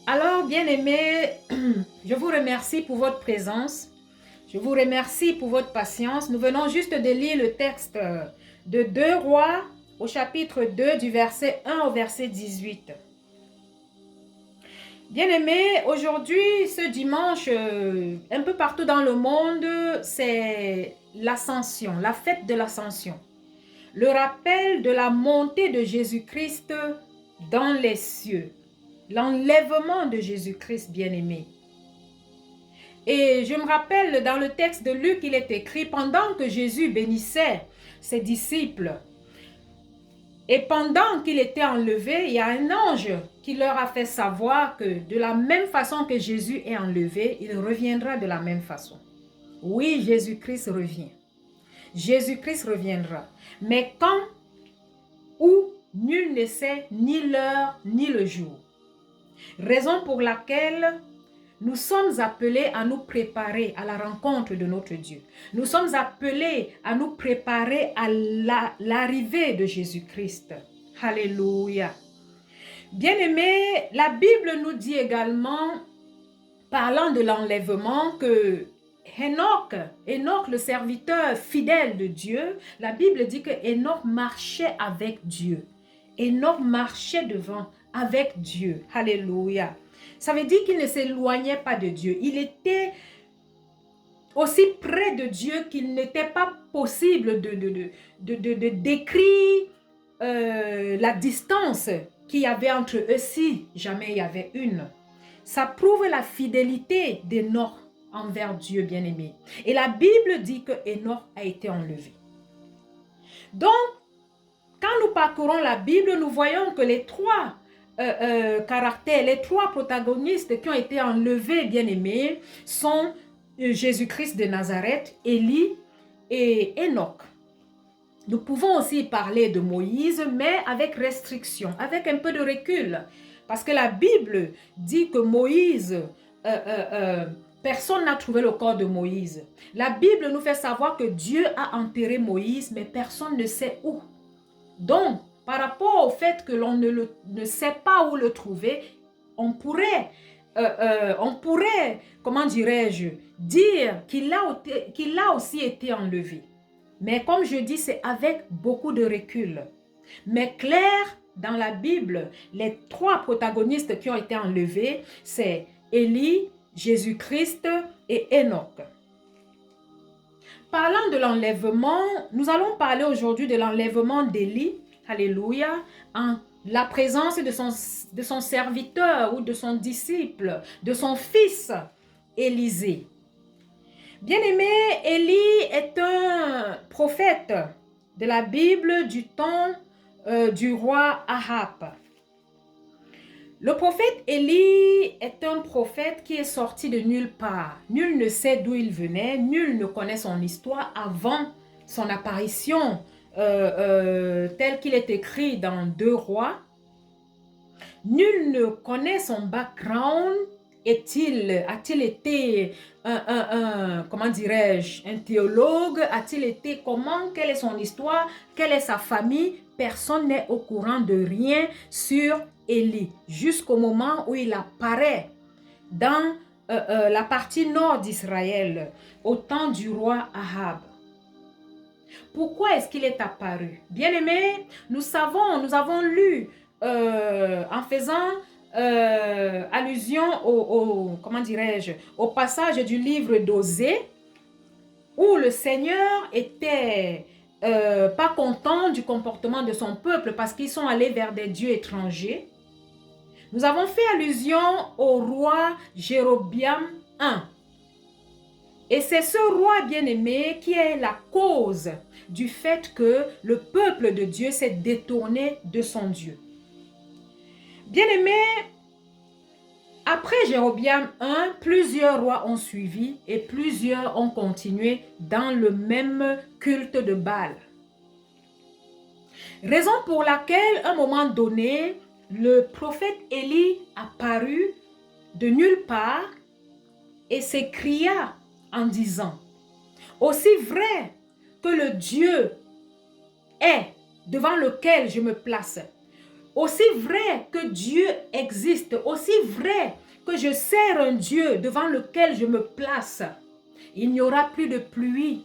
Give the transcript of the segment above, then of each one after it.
Alors, bien-aimés, je vous remercie pour votre présence. Je vous remercie pour votre patience. Nous venons juste de lire le texte de 2 Rois au chapitre 2 du verset 1 au verset 18. Bien-aimés, aujourd'hui, ce dimanche, un peu partout dans le monde, c'est l'ascension, la fête de l'ascension. Le rappel de la montée de Jésus-Christ dans les cieux. L'enlèvement de Jésus-Christ, bien-aimé. Et je me rappelle dans le texte de Luc, il est écrit, pendant que Jésus bénissait ses disciples, et pendant qu'il était enlevé, il y a un ange qui leur a fait savoir que de la même façon que Jésus est enlevé, il reviendra de la même façon. Oui, Jésus-Christ revient. Jésus-Christ reviendra. Mais quand, où, nul ne sait ni l'heure ni le jour. Raison pour laquelle nous sommes appelés à nous préparer à la rencontre de notre Dieu. Nous sommes appelés à nous préparer à l'arrivée de Jésus-Christ. Alléluia. Bien-aimés, la Bible nous dit également, parlant de l'enlèvement, que Enoch, le serviteur fidèle de Dieu, la Bible dit que Enoch marchait avec Dieu. Enoch marchait devant avec Dieu. Alléluia. Ça veut dire qu'il ne s'éloignait pas de Dieu. Il était aussi près de Dieu qu'il n'était pas possible de décrire la distance qu'il y avait entre eux si jamais il y avait une. Ça prouve la fidélité d'Enoch envers Dieu, bien-aimé. Et la Bible dit que Enoch a été enlevé. Donc, quand nous parcourons la Bible, nous voyons que les trois caractères, les trois protagonistes qui ont été enlevés, bien-aimés, sont Jésus-Christ de Nazareth, Élie et Enoch. Nous pouvons aussi parler de Moïse, mais avec restriction, avec un peu de recul. Parce que la Bible dit que Moïse, personne n'a trouvé le corps de Moïse. La Bible nous fait savoir que Dieu a enterré Moïse, mais personne ne sait où. Donc, par rapport au fait que l'on ne sait pas où le trouver, on pourrait, comment dirais-je, dire qu'il a aussi été enlevé. Mais comme je dis, c'est avec beaucoup de recul. Mais clair, dans la Bible, les trois protagonistes qui ont été enlevés, c'est Élie, Jésus-Christ et Enoch. Parlant de l'enlèvement, nous allons parler aujourd'hui de l'enlèvement d'Élie, alléluia, en la présence de son serviteur ou de son disciple, de son fils Élisée. Bien-aimé, Élie est un prophète de la Bible du temps du roi Ahab. Le prophète Élie est un prophète qui est sorti de nulle part. Nul ne sait d'où il venait, nul ne connaît son histoire avant son apparition tel qu'il est écrit dans 2 Rois. Nul ne connaît son background. A-t-il été comment dirais-je, un théologue? A-t-il été comment? Quelle est son histoire? Quelle est sa famille? Personne n'est au courant de rien sur Élie, jusqu'au moment où il apparaît dans la partie nord d'Israël, au temps du roi Ahab. Pourquoi est-ce qu'il est apparu? Bien-aimés, nous avons lu en faisant allusion comment dirais-je, au passage du livre d'Osée, où le Seigneur était pas content du comportement de son peuple parce qu'ils sont allés vers des dieux étrangers. Nous avons fait allusion au roi Jéroboam I. Et c'est ce roi bien-aimé qui est la cause du fait que le peuple de Dieu s'est détourné de son Dieu. Bien-aimé, après Jéroboam I, plusieurs rois ont suivi et plusieurs ont continué dans le même culte de Baal. Raison pour laquelle, à un moment donné, le prophète Élie apparut de nulle part et s'écria en disant: aussi vrai que le Dieu est devant lequel je me place, aussi vrai que Dieu existe, aussi vrai que je sers un Dieu devant lequel je me place, il n'y aura plus de pluie.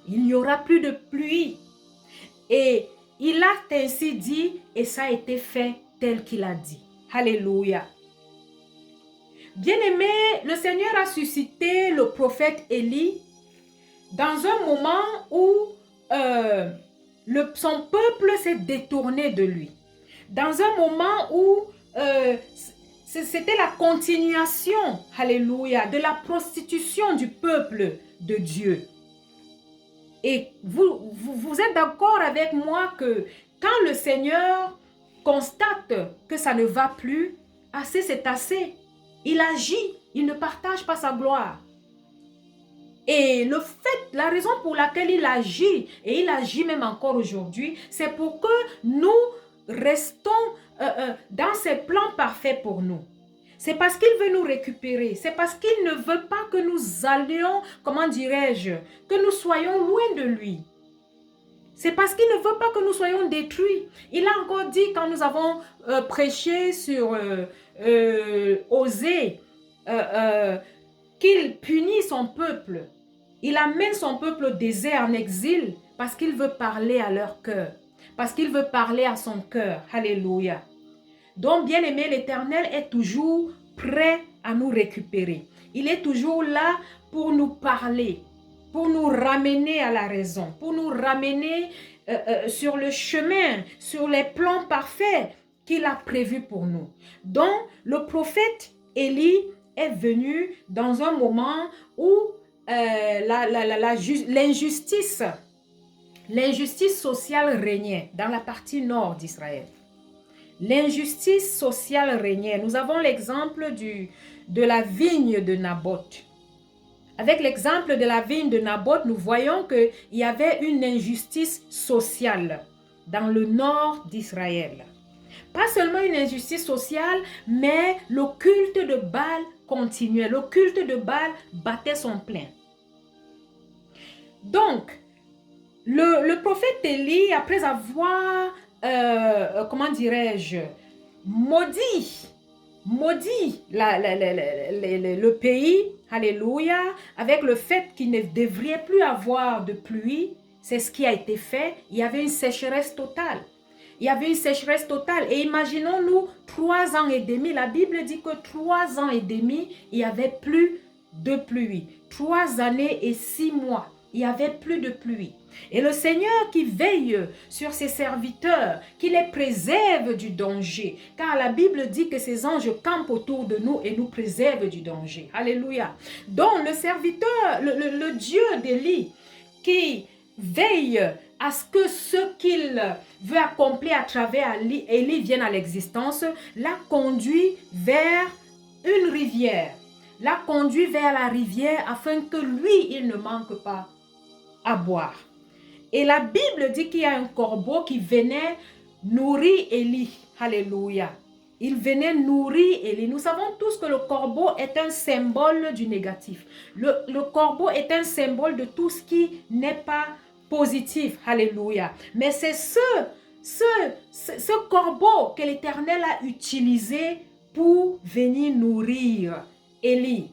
Il n'y aura plus de pluie. Et il a ainsi dit et ça a été fait tel qu'il a dit. Alléluia. Bien-aimé, le Seigneur a suscité le prophète Élie dans un moment où son peuple s'est détourné de lui. Dans un moment où c'était la continuation, alléluia, de la prostitution du peuple de Dieu. Et vous êtes d'accord avec moi que quand le Seigneur constate que ça ne va plus, assez c'est assez. Il agit, il ne partage pas sa gloire. Et la raison pour laquelle il agit, et il agit même encore aujourd'hui, c'est pour que nous restons dans ses plans parfaits pour nous. C'est parce qu'il veut nous récupérer. C'est parce qu'il ne veut pas que nous allions, comment dirais-je, que nous soyons loin de lui. C'est parce qu'il ne veut pas que nous soyons détruits. Il a encore dit quand nous avons prêché sur Osée, qu'il punit son peuple. Il amène son peuple au désert, en exil, parce qu'il veut parler à leur cœur. Parce qu'il veut parler à son cœur. Alléluia. Donc, bien-aimé, l'Éternel est toujours prêt à nous récupérer. Il est toujours là pour nous parler, pour nous ramener à la raison, pour nous ramener sur le chemin, sur les plans parfaits qu'il a prévus pour nous. Donc, le prophète Élie est venu dans un moment où l'injustice sociale régnait dans la partie nord d'Israël. L'injustice sociale régnait. Nous avons l'exemple de la vigne de Naboth. Avec l'exemple de la vigne de Naboth, nous voyons qu'il y avait une injustice sociale dans le nord d'Israël. Pas seulement une injustice sociale, mais le culte de Baal continuait. Le culte de Baal battait son plein. Donc, le prophète Élie, après avoir comment dirais-je, maudit le pays, alléluia, avec le fait qu'il ne devrait plus avoir de pluie. C'est ce qui a été fait. Il y avait une sécheresse totale. Il y avait une sécheresse totale. Et imaginons-nous, 3 ans et demi, la Bible dit que 3 ans et demi, il n'y avait plus de pluie. 3 années et 6 mois, il n'y avait plus de pluie. Et le Seigneur qui veille sur ses serviteurs, qui les préserve du danger. Car la Bible dit que ses anges campent autour de nous et nous préservent du danger. Alléluia. Donc le serviteur, le Dieu d'Élie, qui veille à ce que ce qu'il veut accomplir à travers Élie vienne à l'existence, l'a conduit vers une rivière. L'a conduit vers la rivière afin que lui, il ne manque pas à boire. Et la Bible dit qu'il y a un corbeau qui venait nourrir Élie. Alléluia. Il venait nourrir Élie. Nous savons tous que le corbeau est un symbole du négatif. Le corbeau est un symbole de tout ce qui n'est pas positif. Alléluia. Mais c'est ce corbeau que l'Éternel a utilisé pour venir nourrir Élie.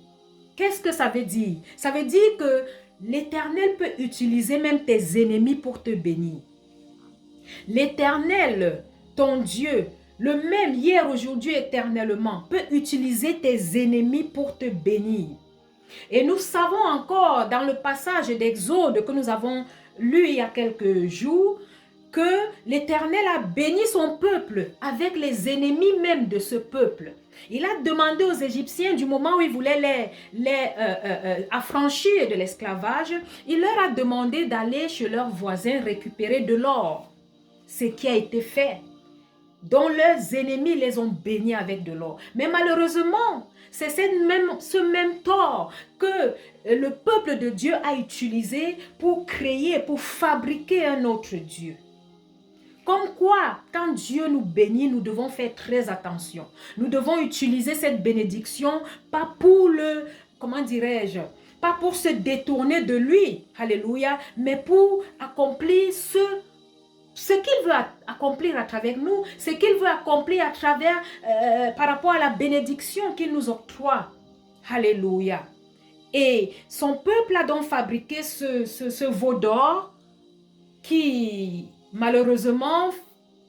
Qu'est-ce que ça veut dire? Ça veut dire que l'Éternel peut utiliser même tes ennemis pour te bénir. L'Éternel, ton Dieu, le même hier, aujourd'hui, éternellement, peut utiliser tes ennemis pour te bénir. Et nous savons encore dans le passage d'Exode que nous avons lu il y a quelques jours, que l'Éternel a béni son peuple avec les ennemis même de ce peuple. Il a demandé aux Égyptiens, du moment où il voulait les affranchir de l'esclavage, il leur a demandé d'aller chez leurs voisins récupérer de l'or. Ce qui a été fait. Dont leurs ennemis les ont bénis avec de l'or. Mais malheureusement, c'est ce même tort que le peuple de Dieu a utilisé pour créer, pour fabriquer un autre Dieu. Comme quoi, quand Dieu nous bénit, nous devons faire très attention. Nous devons utiliser cette bénédiction, pas pour comment dirais-je, pas pour se détourner de lui, alléluia, mais pour accomplir ce qu'il veut accomplir à travers nous, ce qu'il veut accomplir à travers, par rapport à la bénédiction qu'il nous octroie. Alléluia. Et son peuple a donc fabriqué ce veau d'or qui, malheureusement,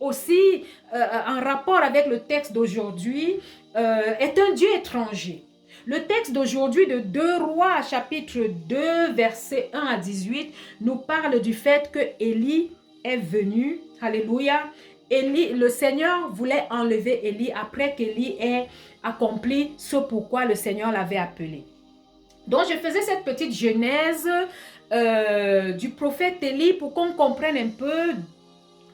aussi en rapport avec le texte d'aujourd'hui, est un Dieu étranger. Le texte d'aujourd'hui de 2 Rois, chapitre 2, versets 1 à 18, nous parle du fait que Élie est venu. Alléluia. Élie, le Seigneur voulait enlever Élie après qu'Élie ait accompli ce pourquoi le Seigneur l'avait appelé. Donc, je faisais cette petite genèse du prophète Élie pour qu'on comprenne un peu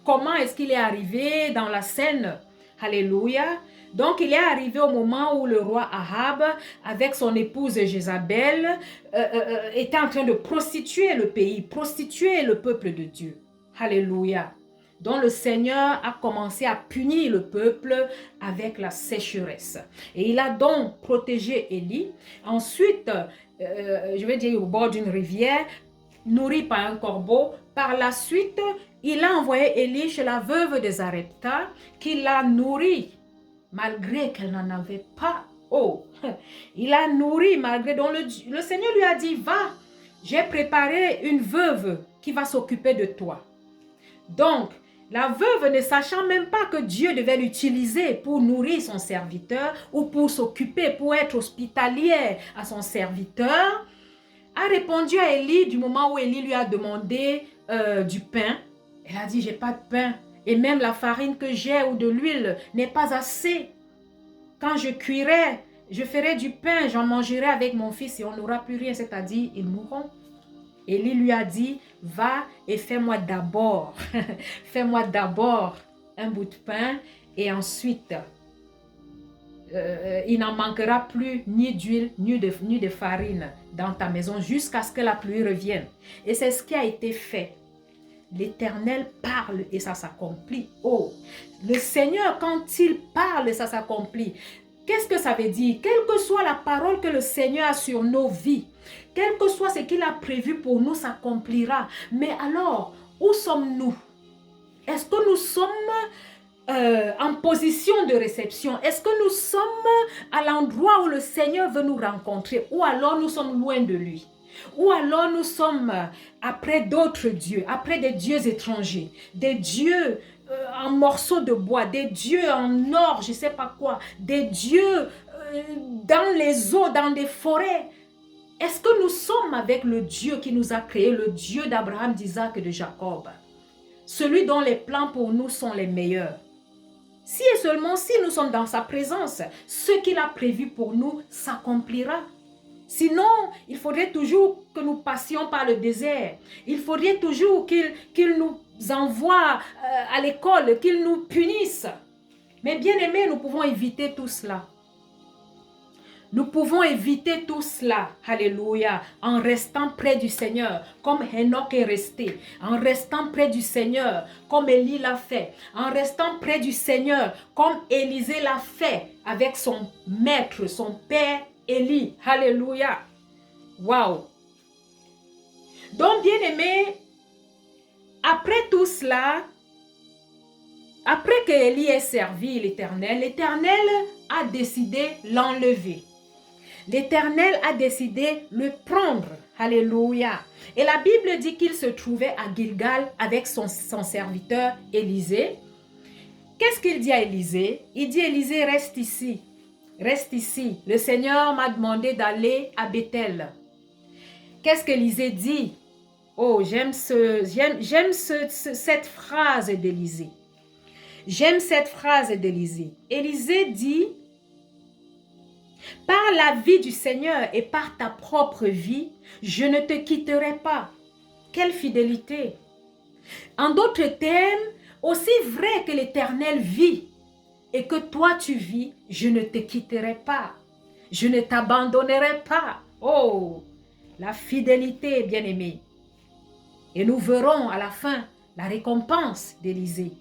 comment est-ce qu'il est arrivé dans la scène. Alléluia. Donc, il est arrivé au moment où le roi Ahab, avec son épouse Jézabel, était en train de prostituer le pays, prostituer le peuple de Dieu. Alléluia. Donc, le Seigneur a commencé à punir le peuple avec la sécheresse. Et il a donc protégé Élie. Ensuite, je vais dire au bord d'une rivière, nourri par un corbeau. Par la suite, il a envoyé Élie chez la veuve de Zarepta, qui l'a nourri, malgré qu'elle n'en avait pas. Oh, il a nourri malgré. Donc le Seigneur lui a dit, va, j'ai préparé une veuve qui va s'occuper de toi. Donc, la veuve, ne sachant même pas que Dieu devait l'utiliser pour nourrir son serviteur ou pour s'occuper, pour être hospitalière à son serviteur, a répondu à Élie du moment où Élie lui a demandé du pain. Elle a dit, j'ai pas de pain. Et même la farine que j'ai ou de l'huile n'est pas assez. Quand je cuirai, je ferai du pain, j'en mangerai avec mon fils et on n'aura plus rien, c'est-à-dire ils mourront. Élie lui a dit, va et fais-moi d'abord, fais-moi d'abord un bout de pain et ensuite, il n'en manquera plus ni d'huile ni de farine dans ta maison jusqu'à ce que la pluie revienne. Et c'est ce qui a été fait. L'Éternel parle et ça s'accomplit. Oh, le Seigneur, quand il parle, ça s'accomplit. Qu'est-ce que ça veut dire? Quelle que soit la parole que le Seigneur a sur nos vies, quel que soit ce qu'il a prévu pour nous, s'accomplira. Mais alors, où sommes-nous? Est-ce que nous sommes en position de réception? Est-ce que nous sommes à l'endroit où le Seigneur veut nous rencontrer? Ou alors nous sommes loin de lui? Ou alors nous sommes après d'autres dieux, après des dieux étrangers, des dieux en morceaux de bois, des dieux en or, je ne sais pas quoi, des dieux dans les eaux, dans des forêts. Est-ce que nous sommes avec le Dieu qui nous a créés, le Dieu d'Abraham, d'Isaac et de Jacob, celui dont les plans pour nous sont les meilleurs? Si et seulement si nous sommes dans sa présence, ce qu'il a prévu pour nous s'accomplira. Sinon, il faudrait toujours que nous passions par le désert. Il faudrait toujours qu'il nous envoie à l'école, qu'il nous punisse. Mais bien aimés, nous pouvons éviter tout cela. Nous pouvons éviter tout cela, alléluia, en restant près du Seigneur, comme Enoch est resté, en restant près du Seigneur, comme Élie l'a fait, en restant près du Seigneur, comme Élisée l'a fait avec son maître, son père Élie. Alléluia. Waouh. Donc, bien aimé, après tout cela, après que Élie ait servi l'Éternel, l'Éternel a décidé l'enlever. L'Éternel a décidé le prendre. Alléluia. Et la Bible dit qu'il se trouvait à Gilgal avec son serviteur Élisée. Qu'est-ce qu'il dit à Élisée? Il dit, Élisée, reste ici. Reste ici. Le Seigneur m'a demandé d'aller à Bethel. Qu'est-ce qu'Élisée dit? Oh, j'aime cette phrase d'Élisée. J'aime cette phrase d'Élisée. Élisée dit, par la vie du Seigneur et par ta propre vie, je ne te quitterai pas. Quelle fidélité! En d'autres termes, aussi vrai que l'Éternel vit et que toi tu vis, je ne te quitterai pas. Je ne t'abandonnerai pas. Oh, la fidélité, bien-aimé. Et nous verrons à la fin la récompense d'Élisée,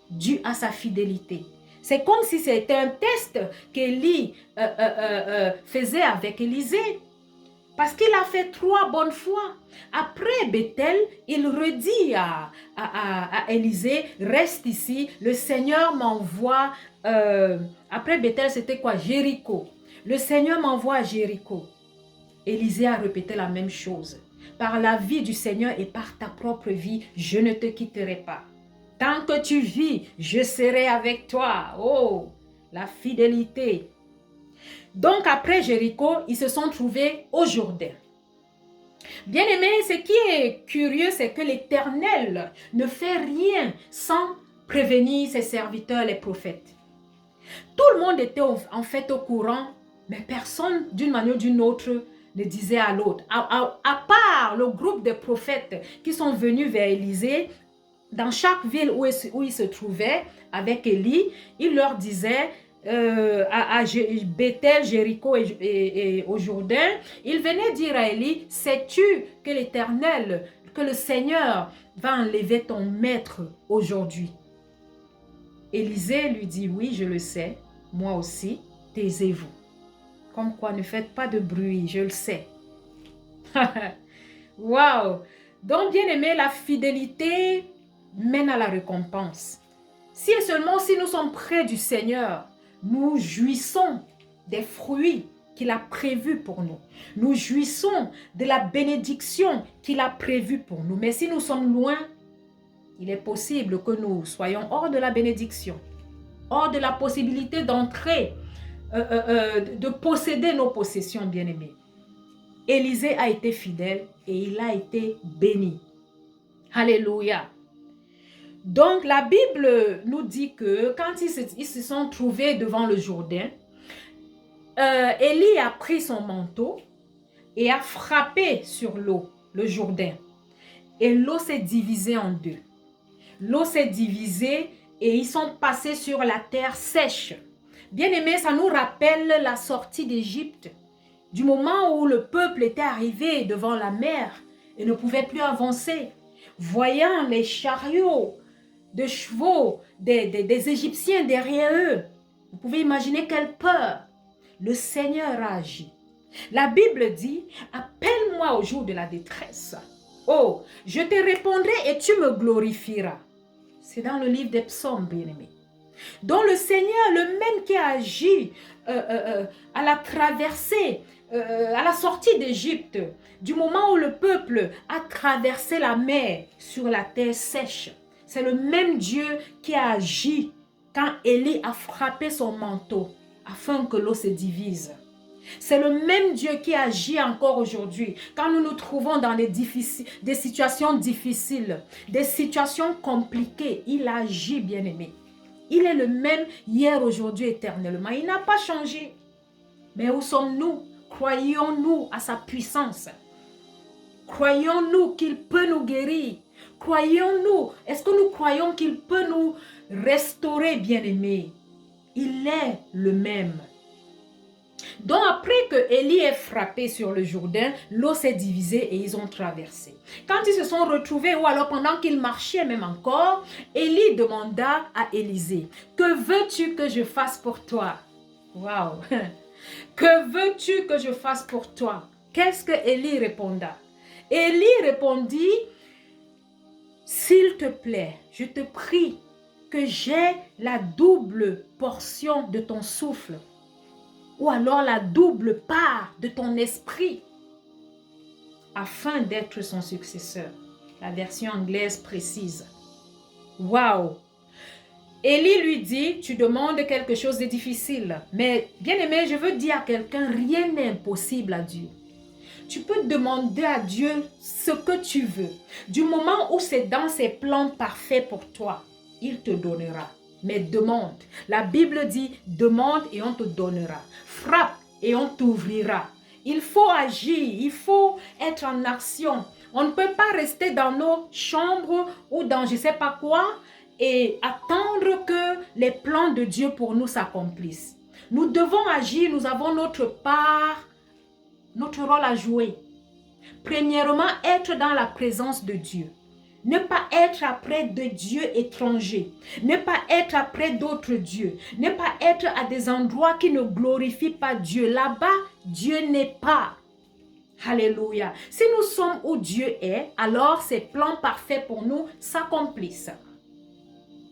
due à sa fidélité. C'est comme si c'était un test qu'Élie faisait avec Élisée. Parce qu'il a fait 3 bonnes fois. Après Bethel, il redit à Élisée, reste ici, le Seigneur m'envoie. Après Bethel, c'était quoi? Jéricho. Le Seigneur m'envoie à Jéricho. Élisée a répété la même chose. Par la vie du Seigneur et par ta propre vie, je ne te quitterai pas. Tant que tu vis, je serai avec toi. Oh, la fidélité. Donc après Jéricho, ils se sont trouvés au Jourdain. Bien aimé, ce qui est curieux, c'est que l'Éternel ne fait rien sans prévenir ses serviteurs, les prophètes. Tout le monde était en fait au courant, mais personne, d'une manière ou d'une autre, ne disait à l'autre. À part le groupe de prophètes qui sont venus vers Élisée, dans chaque ville où il se trouvait avec Élie, il leur disait à Bethel, Jéricho et au Jourdain, il venait dire à Élie, sais-tu que l'Éternel, que le Seigneur va enlever ton maître aujourd'hui? Élisée lui dit, oui, je le sais, moi aussi, taisez-vous. Comme quoi, ne faites pas de bruit, je le sais. Waouh! Donc, bien aimé, la fidélité mène à la récompense. Si et seulement si nous sommes près du Seigneur, nous jouissons des fruits qu'il a prévus pour nous. Nous jouissons de la bénédiction qu'il a prévue pour nous. Mais si nous sommes loin, il est possible que nous soyons hors de la bénédiction, hors de la possibilité d'entrer, de posséder nos possessions, bien-aimés. Élisée a été fidèle et il a été béni. Alléluia. Donc, la Bible nous dit que quand ils se sont trouvés devant le Jourdain, Élie a pris son manteau et a frappé sur l'eau, le Jourdain. Et l'eau s'est divisée en deux. L'eau s'est divisée et ils sont passés sur la terre sèche. Bien aimé, ça nous rappelle la sortie d'Égypte. Du moment où le peuple était arrivé devant la mer et ne pouvait plus avancer, voyant les chariots de chevaux des Égyptiens derrière eux, vous pouvez imaginer quelle peur. Le Seigneur a agi. La Bible dit, appelle-moi au jour de la détresse. Oh, je te répondrai et tu me glorifieras. C'est dans le livre des psaumes, bien-aimés. Donc le Seigneur, le même qui a agi à la traversée, à la sortie d'Égypte, du moment où le peuple a traversé la mer sur la terre sèche, c'est le même Dieu qui a agi quand Élie a frappé son manteau afin que l'eau se divise. C'est le même Dieu qui agit encore aujourd'hui quand nous nous trouvons dans des situations difficiles, des situations compliquées. Il agit, bien-aimé. Il est le même hier, aujourd'hui, éternellement. Il n'a pas changé. Mais où sommes-nous? Croyons-nous à sa puissance? Croyons-nous qu'il peut nous guérir? Croyons-nous? Est-ce que nous croyons qu'il peut nous restaurer, bien-aimés? Il est le même. Donc après que Élie est frappé sur le Jourdain, l'eau s'est divisée et ils ont traversé. Quand ils se sont retrouvés, ou alors pendant qu'ils marchaient même encore, Élie demanda à Élisée, que veux-tu que je fasse pour toi? Waouh! Que veux-tu que je fasse pour toi? Qu'est-ce que Élie répondit? Élie répondit, s'il te plaît, je te prie que j'aie la double portion de ton souffle, ou alors la double part de ton esprit, afin d'être son successeur. La version anglaise précise. Waouh! Élie lui dit, tu demandes quelque chose de difficile. Mais bien aimé, je veux dire à quelqu'un, rien n'est impossible à Dieu. Tu peux demander à Dieu ce que tu veux. Du moment où c'est dans ses plans parfaits pour toi, il te donnera. Mais demande. La Bible dit, demande et on te donnera. Frappe et on t'ouvrira. Il faut agir, il faut être en action. On ne peut pas rester dans nos chambres ou dans je ne sais pas quoi et attendre que les plans de Dieu pour nous s'accomplissent. Nous devons agir, nous avons notre part, notre rôle à jouer. Premièrement, être dans la présence de Dieu. Ne pas être après de dieux étrangers. Ne pas être après d'autres dieux. Ne pas être à des endroits qui ne glorifient pas Dieu. Là-bas, Dieu n'est pas. Alléluia. Si nous sommes où Dieu est, alors ses plans parfaits pour nous s'accomplissent.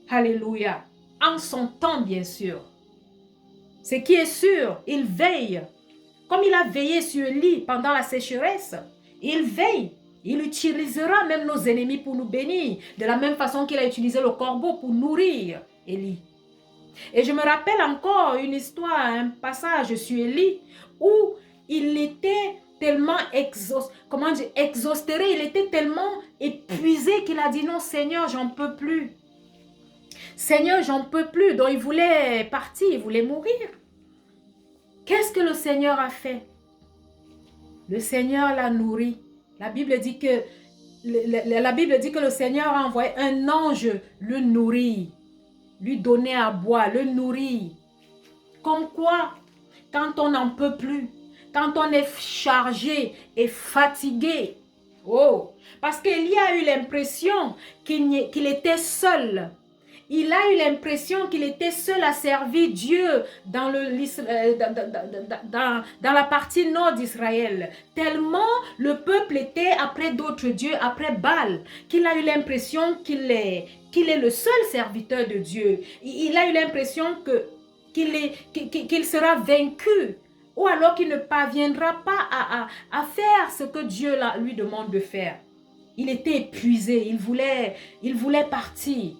Alléluia. En son temps, bien sûr. Ce qui est sûr, il veille. Comme il a veillé sur Élie pendant la sécheresse, il veille. Il utilisera même nos ennemis pour nous bénir, de la même façon qu'il a utilisé le corbeau pour nourrir Élie. Et je me rappelle encore une histoire, un passage sur Élie, où il était tellement exaspéré, il était tellement épuisé qu'il a dit non Seigneur, j'en peux plus. Seigneur, j'en peux plus. Donc il voulait partir, il voulait mourir. Qu'est-ce que le Seigneur a fait? Le Seigneur l'a nourri. La Bible dit que le Seigneur a envoyé un ange le nourrir, lui donner à boire, le nourrir. Comme quoi, quand on n'en peut plus, quand on est chargé et fatigué, oh, parce qu'il a eu l'impression qu'il était seul. Il a eu l'impression qu'il était seul à servir Dieu dans la partie nord d'Israël. Tellement le peuple était après d'autres dieux, après Baal, qu'il a eu l'impression qu'il est le seul serviteur de Dieu. Il a eu l'impression qu'il sera vaincu, ou alors qu'il ne parviendra pas à faire ce que Dieu lui demande de faire. Il était épuisé, il voulait partir.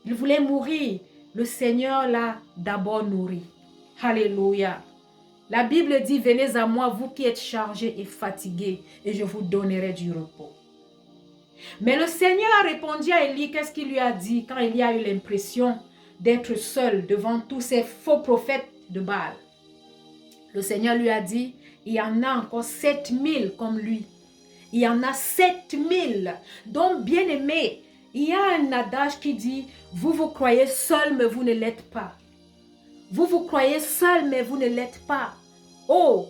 Il voulait mourir. Le Seigneur l'a d'abord nourri. Alléluia. La Bible dit, venez à moi, vous qui êtes chargés et fatigués, et je vous donnerai du repos. Mais le Seigneur a répondu à Élie, qu'est-ce qu'il lui a dit quand il a eu l'impression d'être seul devant tous ces faux prophètes de Baal? Le Seigneur lui a dit, il y en a encore 7000 comme lui. Il y en a 7000. Donc, bien aimé, il y a un adage qui dit, vous vous croyez seul, mais vous ne l'êtes pas. Vous vous croyez seul, mais vous ne l'êtes pas. Oh,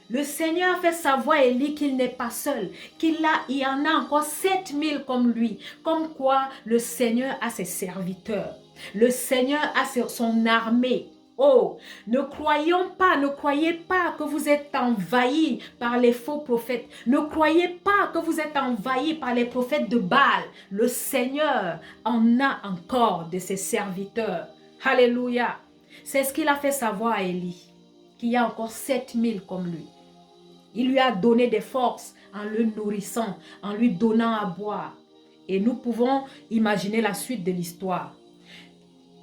le Seigneur fait savoir à Élie qu'il n'est pas seul, il y en a encore 7000 comme lui. Comme quoi, le Seigneur a ses serviteurs. Le Seigneur a son armée. Oh, ne croyez pas que vous êtes envahis par les faux prophètes. Ne croyez pas que vous êtes envahis par les prophètes de Baal. Le Seigneur en a encore de ses serviteurs. Alléluia. C'est ce qu'il a fait savoir à Élie, qu'il y a encore 7000 comme lui. Il lui a donné des forces en le nourrissant, en lui donnant à boire. Et nous pouvons imaginer la suite de l'histoire.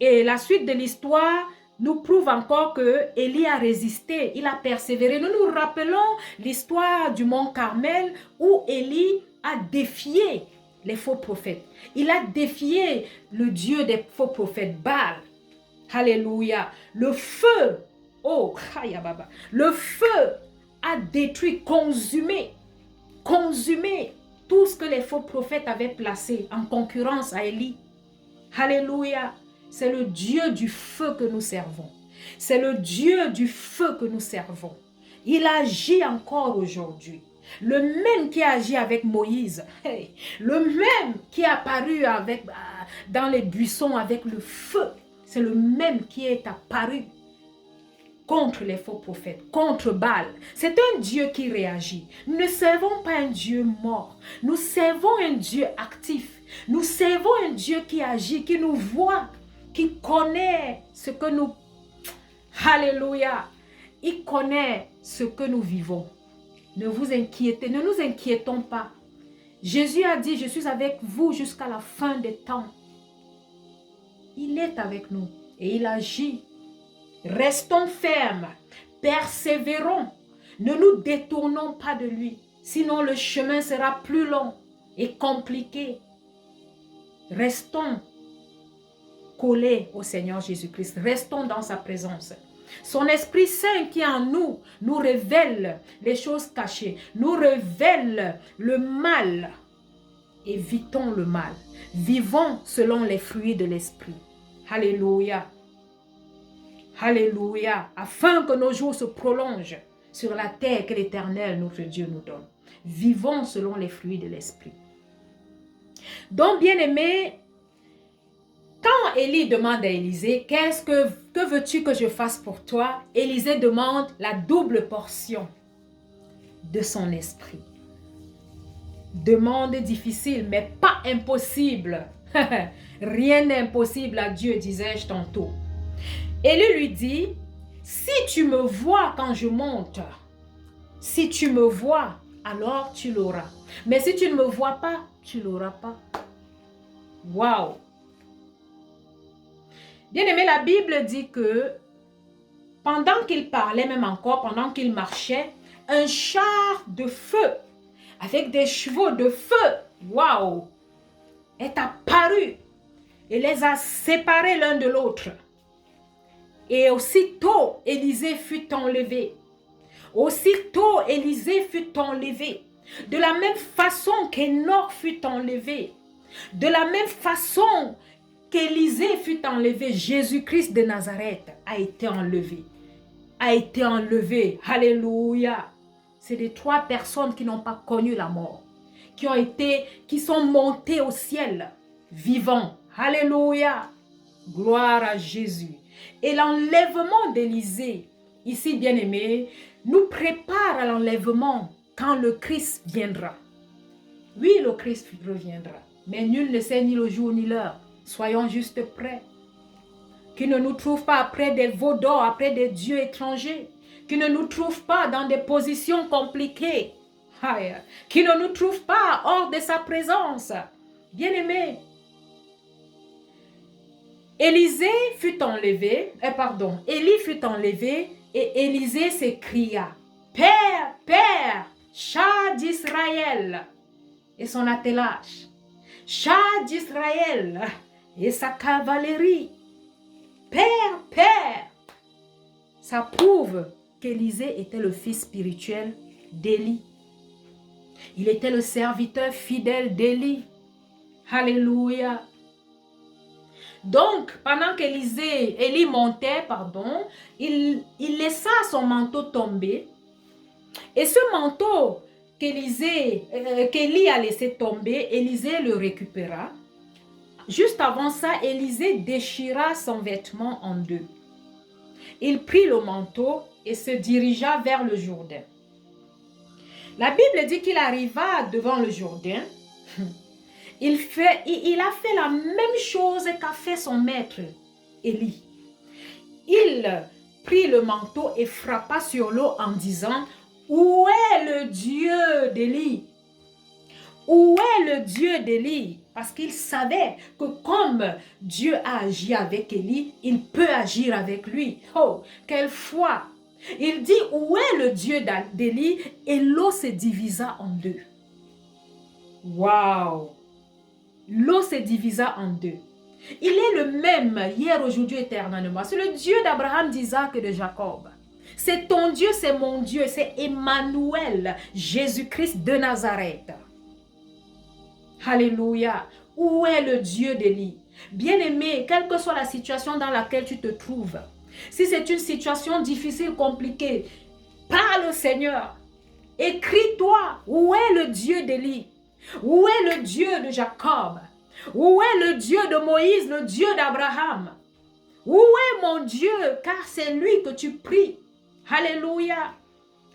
Et la suite de l'histoire nous prouve encore que Élie a résisté, il a persévéré. Nous nous rappelons l'histoire du mont Carmel où Élie a défié les faux prophètes. Il a défié le Dieu des faux prophètes, Baal. Alléluia. Le feu, oh, le feu a détruit, consumé tout ce que les faux prophètes avaient placé en concurrence à Élie. Alléluia. C'est le Dieu du feu que nous servons. C'est le Dieu du feu que nous servons. Il agit encore aujourd'hui. Le même qui a agi avec Moïse. Le même qui est apparu dans les buissons avec le feu. C'est le même qui est apparu contre les faux prophètes, contre Baal. C'est un Dieu qui réagit. Nous ne servons pas un Dieu mort. Nous servons un Dieu actif. Nous servons un Dieu qui agit, qui nous voit, qui connaît ce que nous... Alléluia. Il connaît ce que nous vivons. Ne vous inquiétez, ne nous inquiétons pas. Jésus a dit, je suis avec vous jusqu'à la fin des temps. Il est avec nous et il agit. Restons fermes, persévérons, ne nous détournons pas de lui. Sinon le chemin sera plus long et compliqué. Restons collés au Seigneur Jésus-Christ. Restons dans sa présence. Son Esprit Saint qui est en nous, nous révèle les choses cachées, nous révèle le mal. Évitons le mal. Vivons selon les fruits de l'Esprit. Alléluia. Alléluia. Afin que nos jours se prolongent sur la terre que l'Éternel, notre Dieu, nous donne. Vivons selon les fruits de l'Esprit. Donc, bien-aimés, quand Élie demande à Élisée, que veux-tu que je fasse pour toi? Élisée demande la double portion. de son esprit. Demande difficile, mais pas impossible. Rien n'est impossible à Dieu, disais-je tantôt. Élie lui dit, si tu me vois quand je monte, si tu me vois, alors tu l'auras. Mais si tu ne me vois pas, tu ne l'auras pas. Waouh! Bien-aimé, la Bible dit que pendant qu'il parlait, même encore, pendant qu'il marchait, un char de feu avec des chevaux de feu, waouh, est apparu et les a séparés l'un de l'autre. Et aussitôt, Élisée fut enlevé. Aussitôt, Élisée fut enlevé. De la même façon qu'Enoch fut enlevé. De la même façon qu'Élisée fut enlevé, Jésus-Christ de Nazareth a été enlevé. A été enlevé. Alléluia. C'est les 3 personnes qui n'ont pas connu la mort. Qui sont montées au ciel, vivants. Alléluia. Gloire à Jésus. Et l'enlèvement d'Élisée, ici bien-aimé, nous prépare à l'enlèvement quand le Christ viendra. Oui, le Christ reviendra, mais nul ne sait ni le jour ni l'heure. Soyons juste prêts. Qu'il ne nous trouve pas après des veaux d'or, après des dieux étrangers. Qu'il ne nous trouve pas dans des positions compliquées. Qu'il ne nous trouve pas hors de sa présence. Bien-aimés, Élie fut enlevé et Élisée s'écria, Père, Père, char d'Israël et son attelage, char d'Israël et sa cavalerie, Père, Père. Ça prouve qu'Élisée était le fils spirituel d'Élie. Il était le serviteur fidèle d'Élie. Alléluia. Donc, pendant qu'Élie montait, il laissa son manteau tomber. Et ce manteau qu'Élie a laissé tomber, Élisée le récupéra. Juste avant ça, Élisée déchira son vêtement en 2. Il prit le manteau et se dirigea vers le Jourdain. La Bible dit qu'il arriva devant le Jourdain. Il a fait la même chose qu'a fait son maître, Élie. Il prit le manteau et frappa sur l'eau en disant, « Où est le Dieu d'Élie? Où est le Dieu d'Élie? » Parce qu'il savait que comme Dieu a agi avec Élie, il peut agir avec lui. Oh, quelle foi! Il dit, « Où est le Dieu d'Élie? » Et l'eau se divisa en 2. Waouh! L'eau se divisa en 2. Il est le même hier, aujourd'hui, éternellement. C'est le Dieu d'Abraham, d'Isaac et de Jacob. C'est ton Dieu, c'est mon Dieu, c'est Emmanuel, Jésus-Christ de Nazareth. Alléluia. Où est le Dieu d'Élie? Bien-aimé, quelle que soit la situation dans laquelle tu te trouves, si c'est une situation difficile, compliquée, parle au Seigneur. Écris-toi, où est le Dieu d'Élie? Où est le Dieu de Jacob? Où est le Dieu de Moïse, le Dieu d'Abraham? Où est mon Dieu? Car c'est lui que tu pries. Alléluia.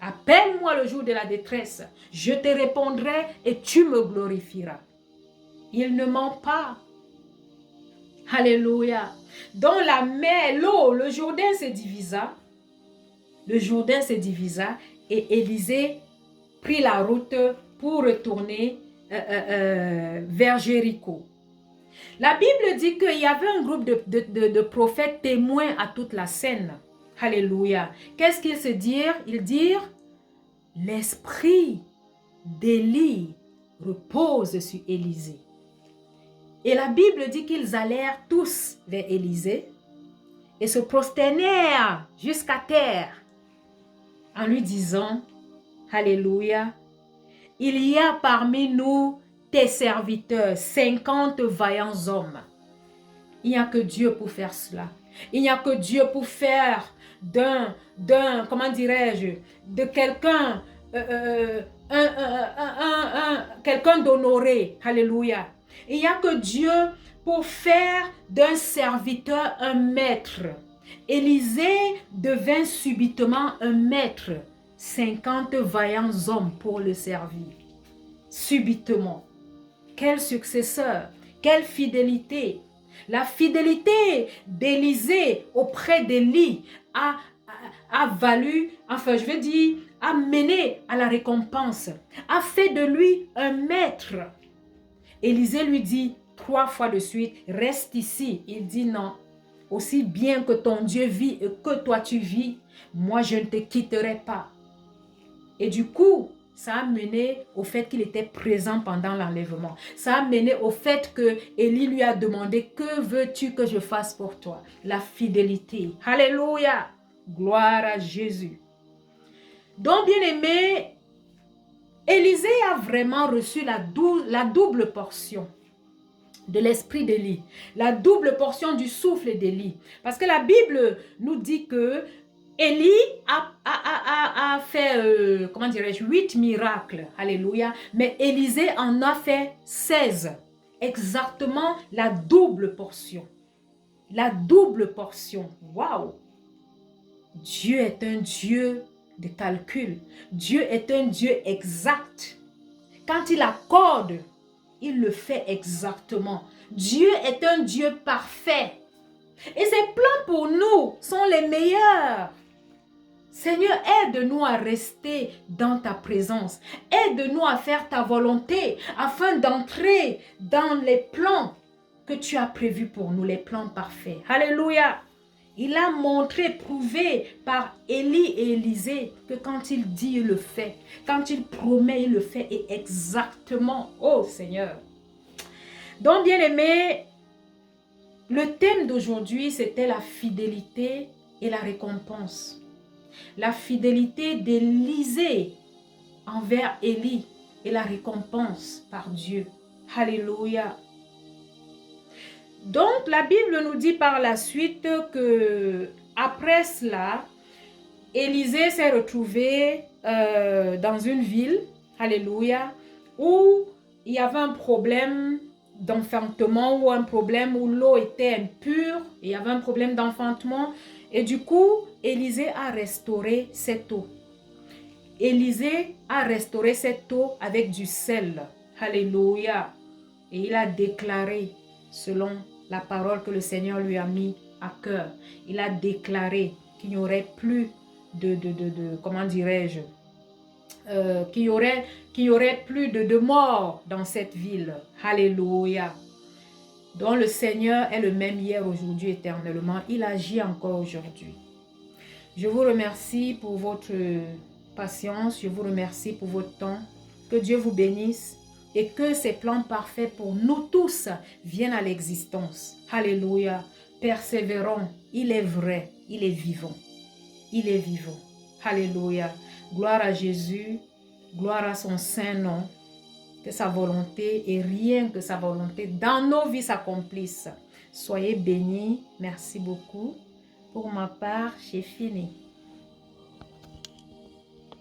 Appelle-moi le jour de la détresse. Je te répondrai et tu me glorifieras. Il ne ment pas. Alléluia. Dans la mer, l'eau, le Jourdain se divisa. Le Jourdain se divisa et Élisée prit la route pour retourner vers Jéricho. La Bible dit qu'il y avait un groupe de prophètes témoins à toute la scène. Alléluia. Qu'est-ce qu'ils se dirent? Ils dirent, l'esprit d'Élie repose sur Élisée. Et la Bible dit qu'ils allèrent tous vers Élisée et se prosternèrent jusqu'à terre en lui disant, Alléluia, il y a parmi nous tes serviteurs, 50 vaillants hommes. Il n'y a que Dieu pour faire cela. Il n'y a que Dieu pour faire comment dirais-je, de quelqu'un, quelqu'un d'honoré. Alléluia. Il n'y a que Dieu pour faire d'un serviteur un maître. Élisée devint subitement un maître 50 vaillants hommes pour le servir. Subitement. Quel successeur, quelle fidélité. La fidélité d'Élisée auprès d'Élie a valu, enfin je veux dire, a mené à la récompense, a fait de lui un maître. Élisée lui dit 3 fois de suite, reste ici. Il dit non, aussi bien que ton Dieu vit et que toi tu vis, moi je ne te quitterai pas. Et du coup, ça a mené au fait qu'il était présent pendant l'enlèvement. Ça a mené au fait que Élie lui a demandé, que veux-tu que je fasse pour toi? La fidélité. Alléluia. Gloire à Jésus. Donc, bien aimé, Élisée a vraiment reçu la double portion de l'esprit d'Élie, la double portion du souffle d'Élie. Parce que la Bible nous dit que Élie a fait, comment dirais-je, 8 miracles. Alléluia. Mais Élisée en a fait 16. Exactement la double portion. La double portion. Waouh! Dieu est un Dieu de calcul. Dieu est un Dieu exact. Quand il accorde, il le fait exactement. Dieu est un Dieu parfait. Et ses plans pour nous sont les meilleurs. Seigneur, aide-nous à rester dans ta présence. Aide-nous à faire ta volonté afin d'entrer dans les plans que tu as prévus pour nous, les plans parfaits. Alléluia. Il a montré, prouvé par Élie et Élisée que quand il dit, il le fait. Quand il promet, il le fait. Et exactement, oh Seigneur. Donc, bien aimé, le thème d'aujourd'hui, c'était la fidélité et la récompense. La fidélité d'Élisée envers Élie et la récompense par Dieu. Alléluia. Donc, la Bible nous dit par la suite que après cela, Élisée s'est retrouvé dans une ville, alléluia, où il y avait un problème d'enfantement ou un problème où l'eau était impure, il y avait un problème d'enfantement et du coup, Élisée a restauré cette eau. Élisée a restauré cette eau avec du sel, alléluia, et il a déclaré selon la parole que le Seigneur lui a mis à cœur, il a déclaré qu'il n'y aurait plus comment dirais-je, qu'il y aurait plus de morts dans cette ville. Alléluia. Donc le Seigneur est le même hier, aujourd'hui, éternellement. Il agit encore aujourd'hui. Je vous remercie pour votre patience. Je vous remercie pour votre temps. Que Dieu vous bénisse et que ses plans parfaits pour nous tous viennent à l'existence. Alléluia. Persévérons. Il est vrai. Il est vivant. Il est vivant. Alléluia. Gloire à Jésus. Gloire à son saint nom. Que sa volonté et rien que sa volonté dans nos vies s'accomplisse. Soyez bénis. Merci beaucoup. Pour ma part, j'ai fini.